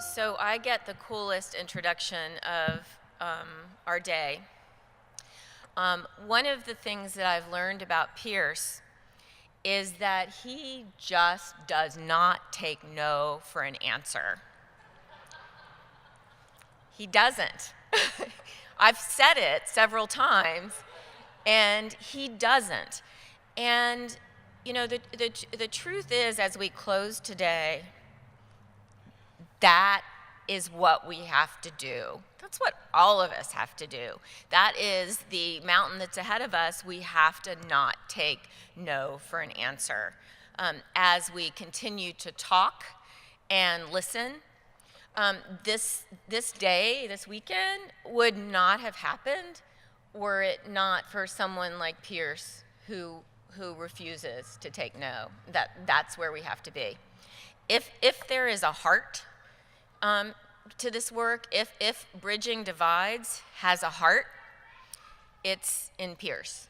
So I get the coolest introduction of our day. One of the things that I've learned about Pearce is that he just does not take no for an answer. He doesn't. I've said it several times, and he doesn't. And, you know, the truth is, as we close today, that is what we have to do. That's what all of us have to do. That is the mountain that's ahead of us. We have to not take no for an answer. As we continue to talk and listen, this day, this weekend, would not have happened were it not for someone like Pearce who refuses to take no. That's where we have to be. If there is a heart to this work, if Bridging Divides has a heart, it's in Pearce.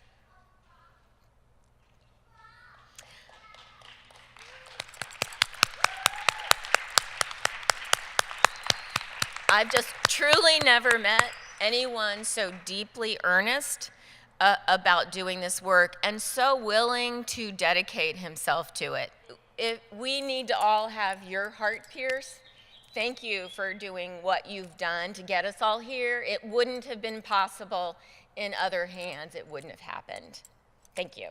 I've just truly never met anyone so deeply earnest about doing this work and so willing to dedicate himself to it. We need to all have your heart, Pearce. Thank you for doing what you've done to get us all here. It wouldn't have been possible in other hands. It wouldn't have happened. Thank you.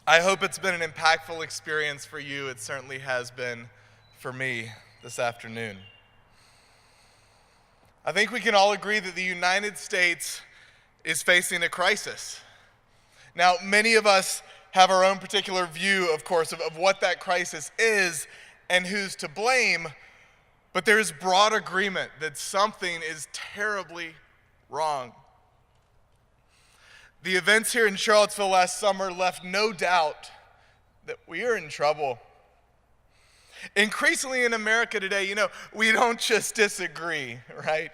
I hope it's been an impactful experience for you. It certainly has been for me this afternoon. I think we can all agree that the United States is facing a crisis. Now, many of us have our own particular view, of course, of what that crisis is and who's to blame, but there is broad agreement that something is terribly wrong. The events here in Charlottesville last summer left no doubt that we are in trouble. Increasingly in America today, we don't just disagree, right?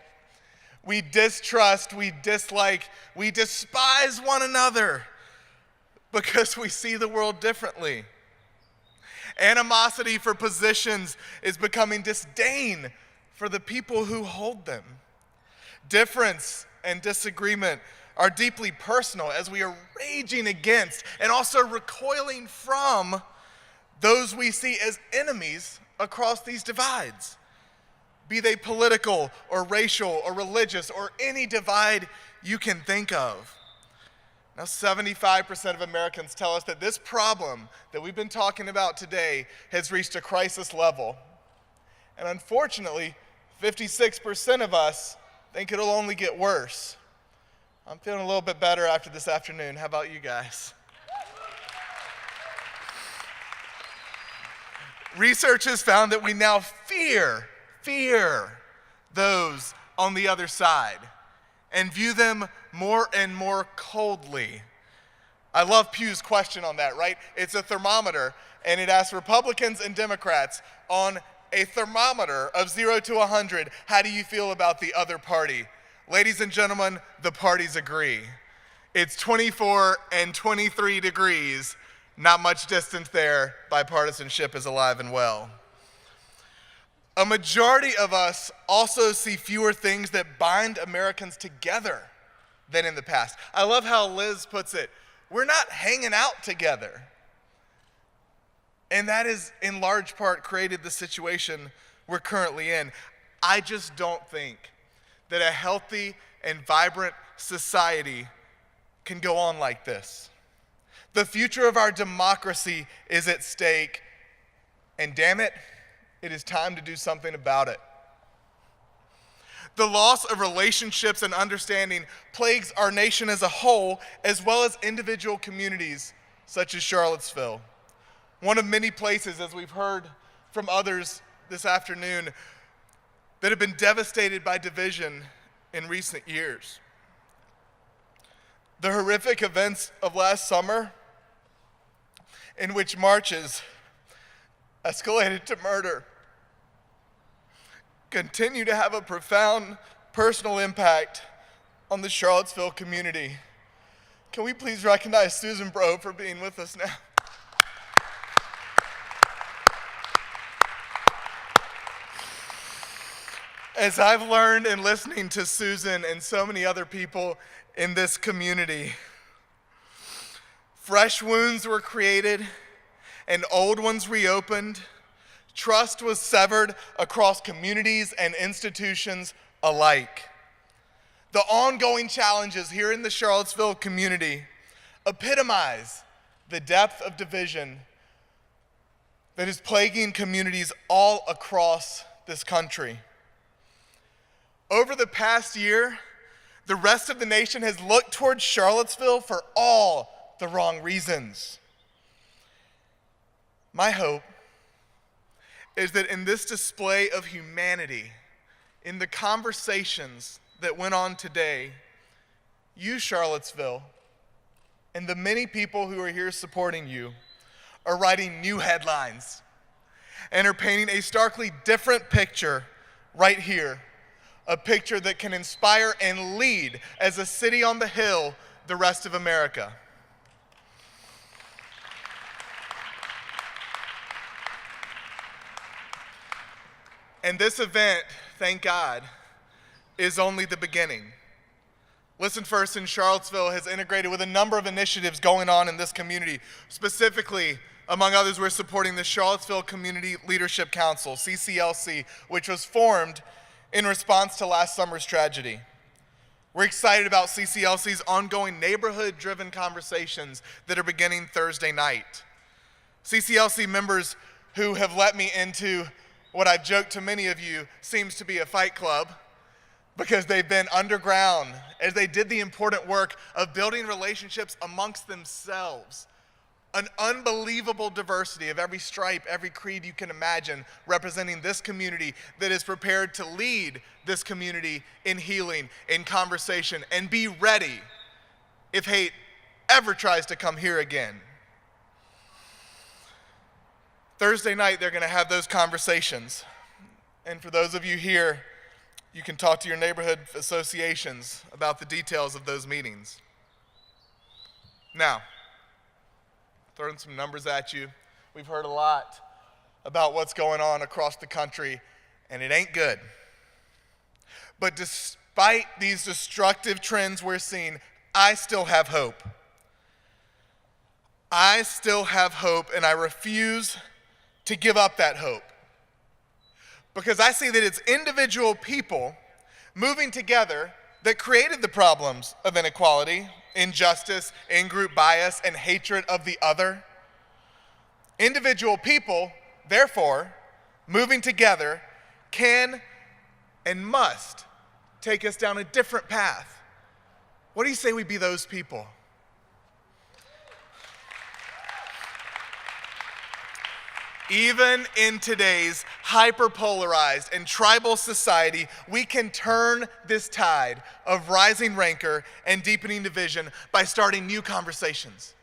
We distrust, we dislike, we despise one another because we see the world differently. Animosity for positions is becoming disdain for the people who hold them. Difference and disagreement are deeply personal as we are raging against and also recoiling from those we see as enemies across these divides, be they political or racial or religious or any divide you can think of. Now, 75% of Americans tell us that this problem that we've been talking about today has reached a crisis level. And unfortunately, 56% of us think it'll only get worse. I'm feeling a little bit better after this afternoon. How about you guys? Research has found that we now fear those on the other side and view them more and more coldly. I love Pew's question on that, right? It's a thermometer, and it asks Republicans and Democrats on a thermometer of 0 to 100, how do you feel about the other party? Ladies and gentlemen, the parties agree. It's 24 and 23 degrees. Not much distance there. Bipartisanship is alive and well. A majority of us also see fewer things that bind Americans together than in the past. I love how Liz puts it. We're not hanging out together. And that has, in large part, created the situation we're currently in. I just don't think that a healthy and vibrant society can go on like this. The future of our democracy is at stake, and damn it, it is time to do something about it. The loss of relationships and understanding plagues our nation as a whole, as well as individual communities such as Charlottesville. One of many places, as we've heard from others this afternoon, that have been devastated by division in recent years. The horrific events of last summer, in which marches escalated to murder, continue to have a profound personal impact on the Charlottesville community. Can we please recognize Susan Bro for being with us now? As I've learned in listening to Susan and so many other people in this community, fresh wounds were created and old ones reopened. Trust was severed across communities and institutions alike. The ongoing challenges here in the Charlottesville community epitomize the depth of division that is plaguing communities all across this country. Over the past year, the rest of the nation has looked towards Charlottesville for all the wrong reasons. My hope is that in this display of humanity, in the conversations that went on today, you, Charlottesville, and the many people who are here supporting you are writing new headlines and are painting a starkly different picture right here. A picture that can inspire and lead as a city on the hill the rest of America. And this event, thank God, is only the beginning. Listen First in Charlottesville has integrated with a number of initiatives going on in this community. Specifically, among others, we're supporting the Charlottesville Community Leadership Council, CCLC, which was formed in response to last summer's tragedy. We're excited about CCLC's ongoing neighborhood-driven conversations that are beginning Thursday night. CCLC members who have let me into what I've joked to many of you seems to be a fight club, because they've been underground as they did the important work of building relationships amongst themselves. An unbelievable diversity of every stripe, every creed you can imagine, representing this community that is prepared to lead this community in healing, in conversation, and be ready if hate ever tries to come here again. Thursday night, they're going to have those conversations. And for those of you here, you can talk to your neighborhood associations about the details of those meetings. Now, throwing some numbers at you. We've heard a lot about what's going on across the country, and it ain't good. But despite these destructive trends we're seeing, I still have hope. I still have hope, and I refuse to give up that hope. Because I see that it's individual people moving together that created the problems of inequality, injustice, in-group bias, and hatred of the other. Individual people, therefore, moving together can and must take us down a different path. What do you say we be those people? Even in today's hyper-polarized and tribal society, we can turn this tide of rising rancor and deepening division by starting new conversations.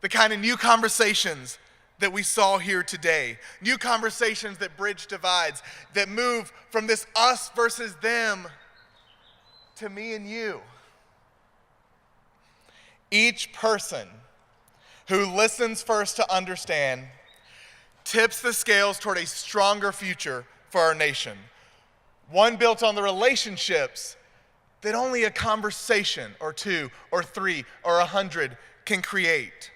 The kind of new conversations that we saw here today. New conversations that bridge divides, that move from this us versus them to me and you. Each person who listens first to understand tips the scales toward a stronger future for our nation. One built on the relationships that only a conversation or two or three or 100 can create.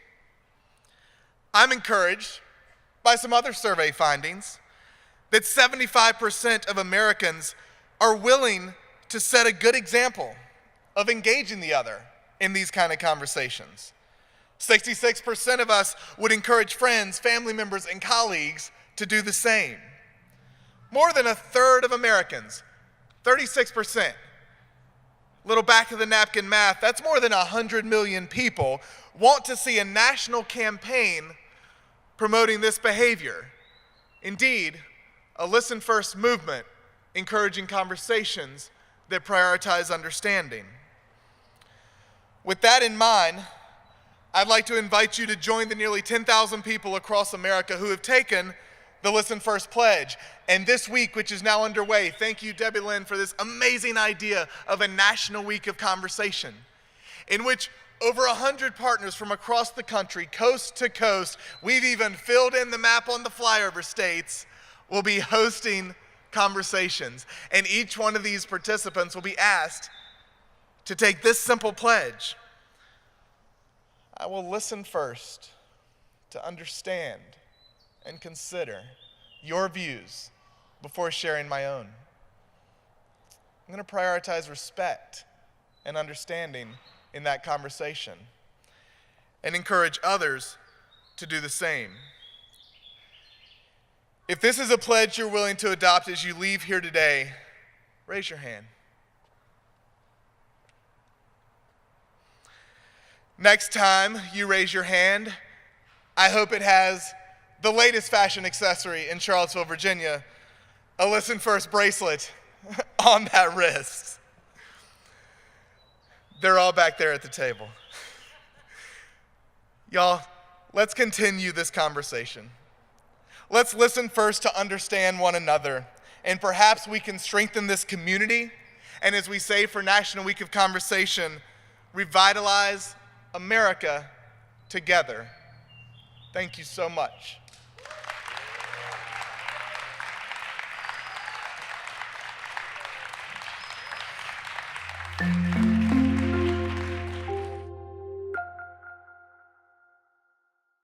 I'm encouraged by some other survey findings that 75% of Americans are willing to set a good example of engaging the other in these kind of conversations. 66% of us would encourage friends, family members, and colleagues to do the same. More than a third of Americans, 36%, little back of the napkin math, that's more than 100 million people, want to see a national campaign promoting this behavior. Indeed, a listen first movement encouraging conversations that prioritize understanding. With that in mind, I'd like to invite you to join the nearly 10,000 people across America who have taken the Listen First pledge And this week, which is now underway, thank you, Debbie Lynn, for this amazing idea of a National Week of Conversation, in which over 100 partners from across the country, coast to coast, we've even filled in the map on the flyover states, will be hosting conversations. And each one of these participants will be asked to take this simple pledge: I will listen first to understand and consider your views before sharing my own. I'm going to prioritize respect and understanding in that conversation and encourage others to do the same. If this is a pledge you're willing to adopt as you leave here today, raise your hand. Next time you raise your hand, I hope it has the latest fashion accessory in Charlottesville, Virginia, a Listen First bracelet on that wrist. They're all back there at the table. Y'all, let's continue this conversation. Let's listen first to understand one another, and perhaps we can strengthen this community, and as we say for National Week of Conversation, revitalize America together. Thank you so much.